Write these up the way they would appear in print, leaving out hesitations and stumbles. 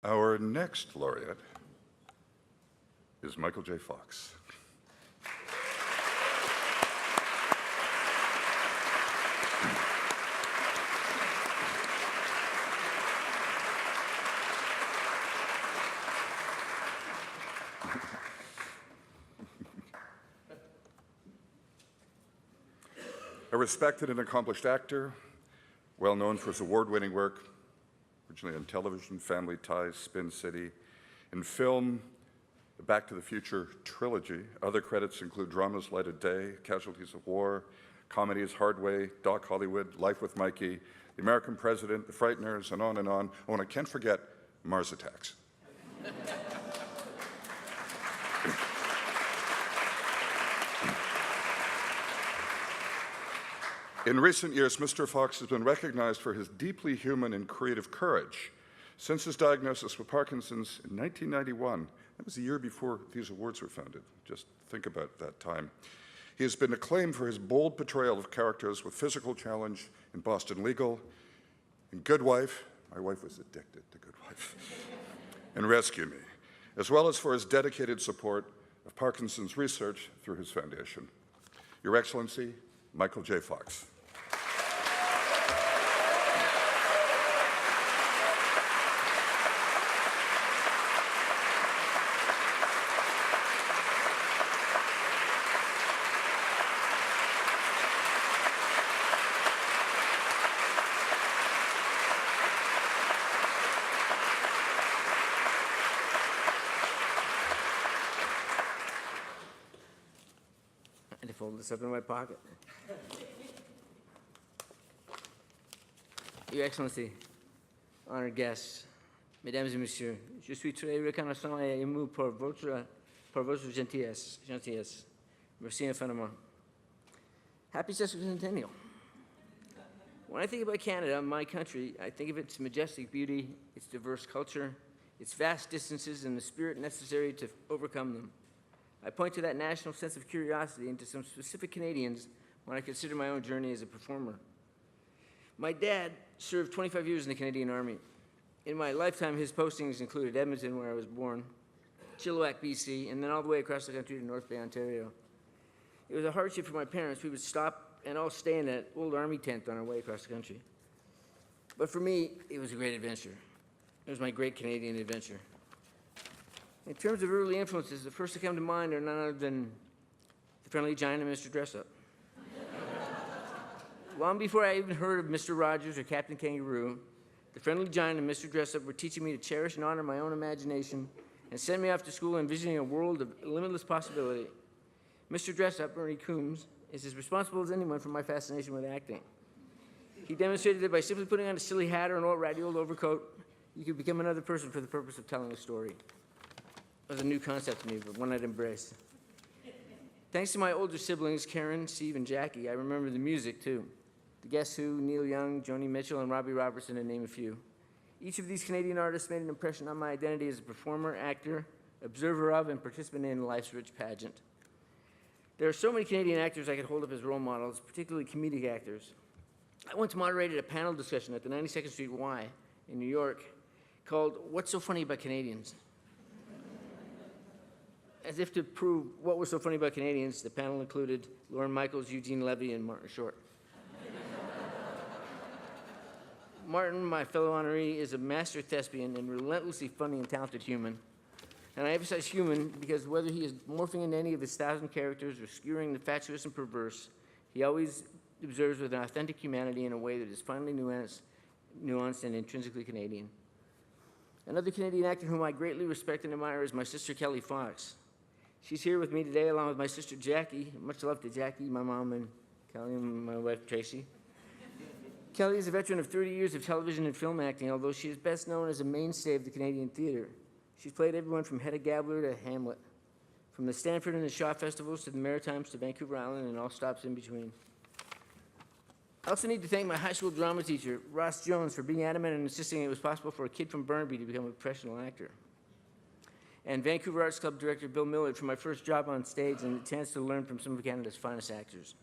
Our next laureate is Michael J. Fox. A respected and accomplished actor, well known for his award-winning work, originally on television, Family Ties, Spin City, in film, the Back to the Future trilogy. Other credits include dramas Light of Day, Casualties of War, comedies Hard Way, Doc Hollywood, Life with Mikey, The American President, The Frighteners, and on and on. Oh, and I can't forget Mars Attacks. In recent years, Mr. Fox has been recognized for his deeply human and creative courage. Since his diagnosis with Parkinson's in 1991, that was the year before these awards were founded. Just think about that time. He has been acclaimed for his bold portrayal of characters with physical challenge in Boston Legal, in Good Wife, my wife was addicted to Good Wife, and Rescue Me, as well as for his dedicated support of Parkinson's research through his foundation. Your Excellency, Michael J. Fox. Fold this up in my pocket. Your Excellency, honored guests, mesdames et messieurs, je suis très reconnaissant et ému pour votre gentillesse. Merci infiniment. Happy sesquicentennial. When I think about Canada, my country, I think of its majestic beauty, its diverse culture, its vast distances, and the spirit necessary to overcome them. I point to that national sense of curiosity and to some specific Canadians when I consider my own journey as a performer. My dad served 25 years in the Canadian Army. In my lifetime, his postings included Edmonton, where I was born, Chilliwack, BC, and then all the way across the country to North Bay, Ontario. It was a hardship for my parents. We would stop and all stay in that old army tent on our way across the country. But for me, it was a great adventure. It was my great Canadian adventure. In terms of early influences, the first to come to mind are none other than The Friendly Giant and Mr. Dressup. Long before I even heard of Mr. Rogers or Captain Kangaroo, The Friendly Giant and Mr. Dressup were teaching me to cherish and honor my own imagination and send me off to school envisioning a world of limitless possibility. Mr. Dressup, Ernie Coombs, is as responsible as anyone for my fascination with acting. He demonstrated that by simply putting on a silly hat or an old ratty old overcoat, you could become another person for the purpose of telling a story. It was a new concept to me, but one I'd embrace. Thanks to my older siblings, Karen, Steve, and Jackie, I remember the music, too. The Guess Who, Neil Young, Joni Mitchell, and Robbie Robertson, to name a few. Each of these Canadian artists made an impression on my identity as a performer, actor, observer of, and participant in life's rich pageant. There are so many Canadian actors I could hold up as role models, particularly comedic actors. I once moderated a panel discussion at the 92nd Street Y in New York called What's So Funny About Canadians? As if to prove what was so funny about Canadians, the panel included Lorne Michaels, Eugene Levy, and Martin Short. Martin, my fellow honoree, is a master thespian and relentlessly funny and talented human. And I emphasize human because whether he is morphing into any of his 1,000 characters or skewering the fatuous and perverse, he always observes with an authentic humanity in a way that is finely nuanced and intrinsically Canadian. Another Canadian actor whom I greatly respect and admire is my sister, Kelly Fox. She's here with me today along with my sister, Jackie. Much love to Jackie, my mom, and Kelly, and my wife, Tracy. Kelly is a veteran of 30 years of television and film acting, although she is best known as a mainstay of the Canadian theater. She's played everyone from Hedda Gabler to Hamlet, from the Stanford and the Shaw Festivals to the Maritimes to Vancouver Island and all stops in between. I also need to thank my high school drama teacher, Ross Jones, for being adamant and insisting it was possible for a kid from Burnaby to become a professional actor. And Vancouver Arts Club director Bill Millard for my first job on stage and the chance to learn from some of Canada's finest actors.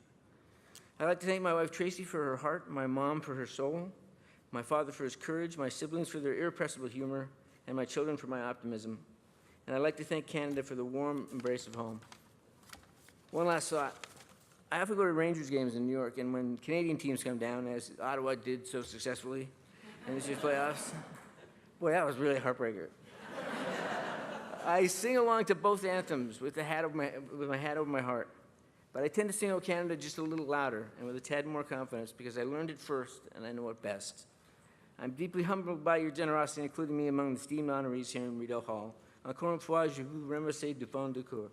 I'd like to thank my wife Tracy for her heart, my mom for her soul, my father for his courage, my siblings for their irrepressible humor, and my children for my optimism. And I'd like to thank Canada for the warm embrace of home. One last thought. I often go to Rangers games in New York, and when Canadian teams come down, as Ottawa did so successfully in this year's playoffs, boy, that was really a heartbreaker. I sing along to both anthems with my hat over my heart, but I tend to sing "O Canada" just a little louder and with a tad more confidence because I learned it first and I know it best. I'm deeply humbled by your generosity in including me among the esteemed honorees here in Rideau Hall. Encore une fois, je vous remercie du fond du cœur.